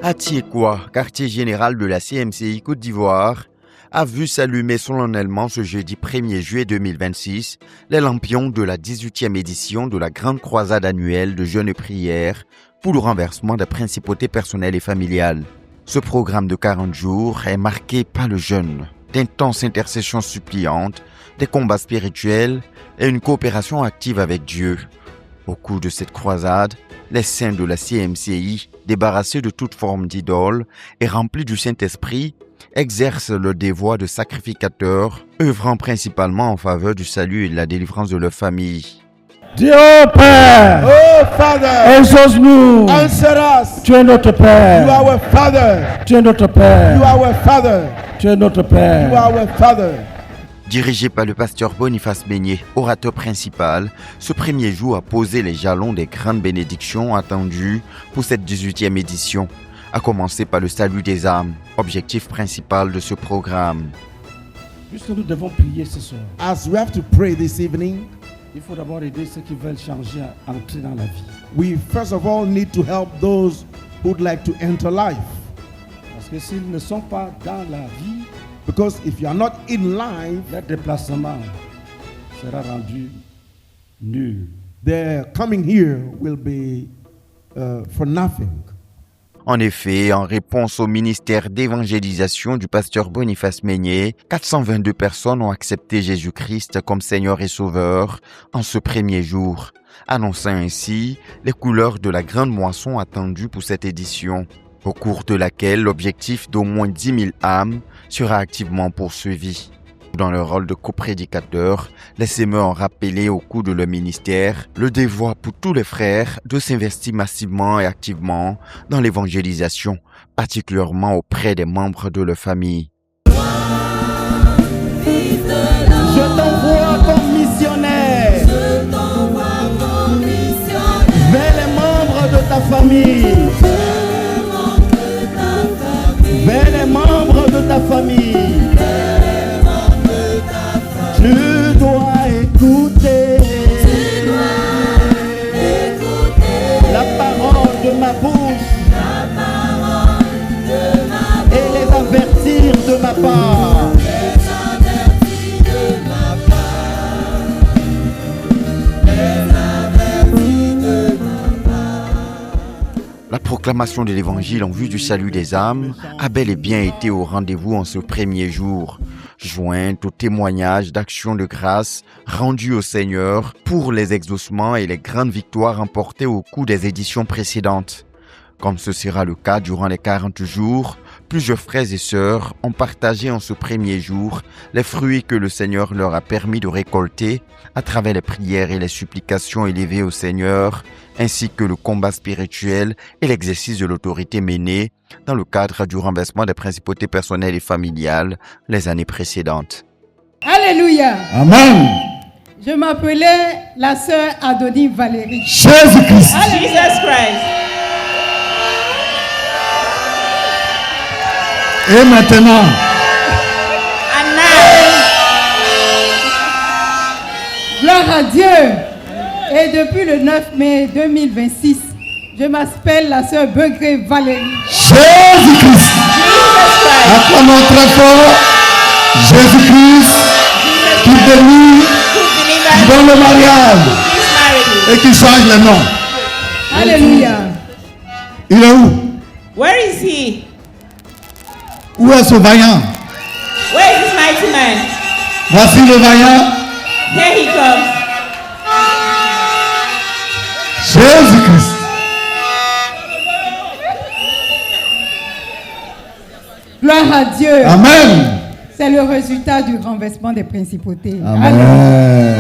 À Tiekwa, quartier général de la CMCI Côte d'Ivoire, a vu s'allumer solennellement ce jeudi 1er juillet 2026 les lampions de la 18e édition de la grande croisade annuelle de jeûne et prière pour le renversement des principautés personnelles et familiales. Ce programme de 40 jours est marqué par le jeûne, d'intenses intercessions suppliantes, des combats spirituels et une coopération active avec Dieu. Au cours de cette croisade, les saints de la CMCI, débarrassés de toute forme d'idole et remplis du Saint-Esprit, exercent le devoir de sacrificateurs, œuvrant principalement en faveur du salut et de la délivrance de leur famille. Dieu Père, Oh Father, exauce-nous. answer us. Tu es notre You Père. are our Father. Tu es notre You Père. are our Father. Tu es notre You Père. are our Father. Dirigé par le pasteur Boniface Meignet, orateur principal, ce premier jour a posé les jalons des grandes bénédictions attendues pour cette 18e édition, à commencer par le salut des âmes, objectif principal de ce programme. Puisque nous devons prier ce soir, As we have to pray this evening, il faut d'abord aider ceux qui veulent changer à entrer dans la vie. we first of all need to help those who would like to enter life. Parce que s'ils ne sont pas dans la vie, Because if you are not in life, leur déplacement sera rendu nul. their coming here will be for nothing. En effet, en réponse au ministère d'évangélisation du pasteur Boniface Meignet, 422 personnes ont accepté Jésus-Christ comme Seigneur et Sauveur en ce premier jour, annonçant ainsi les couleurs de la grande moisson attendue pour cette édition, au cours de laquelle l'objectif d'au moins 10 000 âmes sera activement poursuivi. Dans leur rôle de coprédicateur, les sémeurs ont rappelé au cours de leur ministère le devoir pour tous les frères de s'investir massivement et activement dans l'évangélisation, particulièrement auprès des membres de leur famille. Je t'envoie comme missionnaire vers les membres de ta famille. Vers les membres de ta famille. Tu dois écouter la parole de ma bouche et les avertir de ma part. La proclamation de l'évangile en vue du salut des âmes a bel et bien été au rendez-vous en ce premier jour, jointe au témoignage d'actions de grâce rendues au Seigneur pour les exaucements et les grandes victoires remportées au cours des éditions précédentes. Comme ce sera le cas durant les 40 jours, plusieurs frères et sœurs ont partagé en ce premier jour les fruits que le Seigneur leur a permis de récolter à travers les prières et les supplications élevées au Seigneur, ainsi que le combat spirituel et l'exercice de l'autorité menée dans le cadre du renversement des principautés personnelles et familiales les années précédentes. Alléluia. Amen. Je m'appelais la sœur Adonie Valérie. Jésus-Christ. Jesus Christ. Et maintenant, And now, Gloire à Dieu. Et depuis le 9 mai 2026, je m'appelle la sœur Begré Valérie. Jésus-Christ. Acclamons très fort Jésus-Christ qui bénit, qui donne le mariage et qui change les noms. Alléluia. Il est où? where is he? Où est ce vaillant? Where is this mighty man? Voici le vaillant, Here he comes. Jésus-Christ. Gloire à Dieu. Amen. C'est le résultat du renversement des principautés. Amen.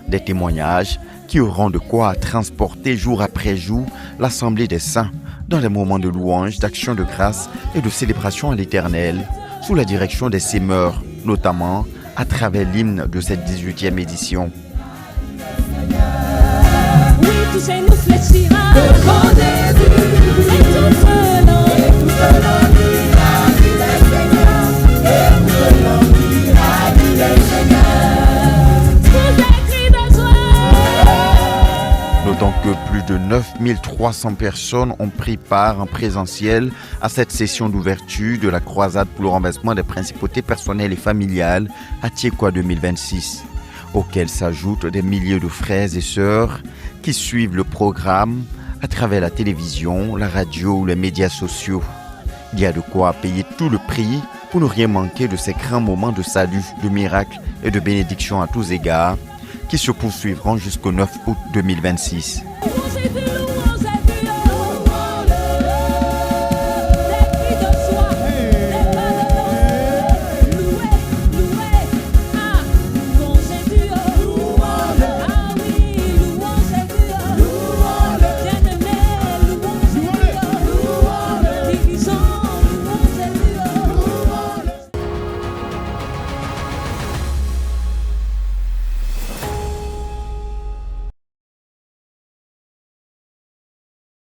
Des témoignages qui auront de quoi transporter jour après jour l'Assemblée des saints dans les moments de louange, d'action de grâce et de célébration à l'Éternel, sous la direction des sémeurs, notamment à travers l'hymne de cette 18e édition. Oui, tout chez nous fléchira. Rendez-vous. Et tout venant. Et tout venant dira, il est Seigneur. Et tout venant dira, il est Seigneur. Tous des cris de joie. Notons que plus de 9 300 personnes ont pris part en présentiel à cette session d'ouverture de la croisade pour le renversement des principautés personnelles et familiales à Tiekwa 2026, auquel s'ajoutent des milliers de frères et sœurs qui suivent le programme à travers la télévision, la radio ou les médias sociaux. Il y a de quoi payer tout le prix pour ne rien manquer de ces grands moments de salut, de miracle et de bénédiction à tous égards qui se poursuivront jusqu'au 9 août 2026.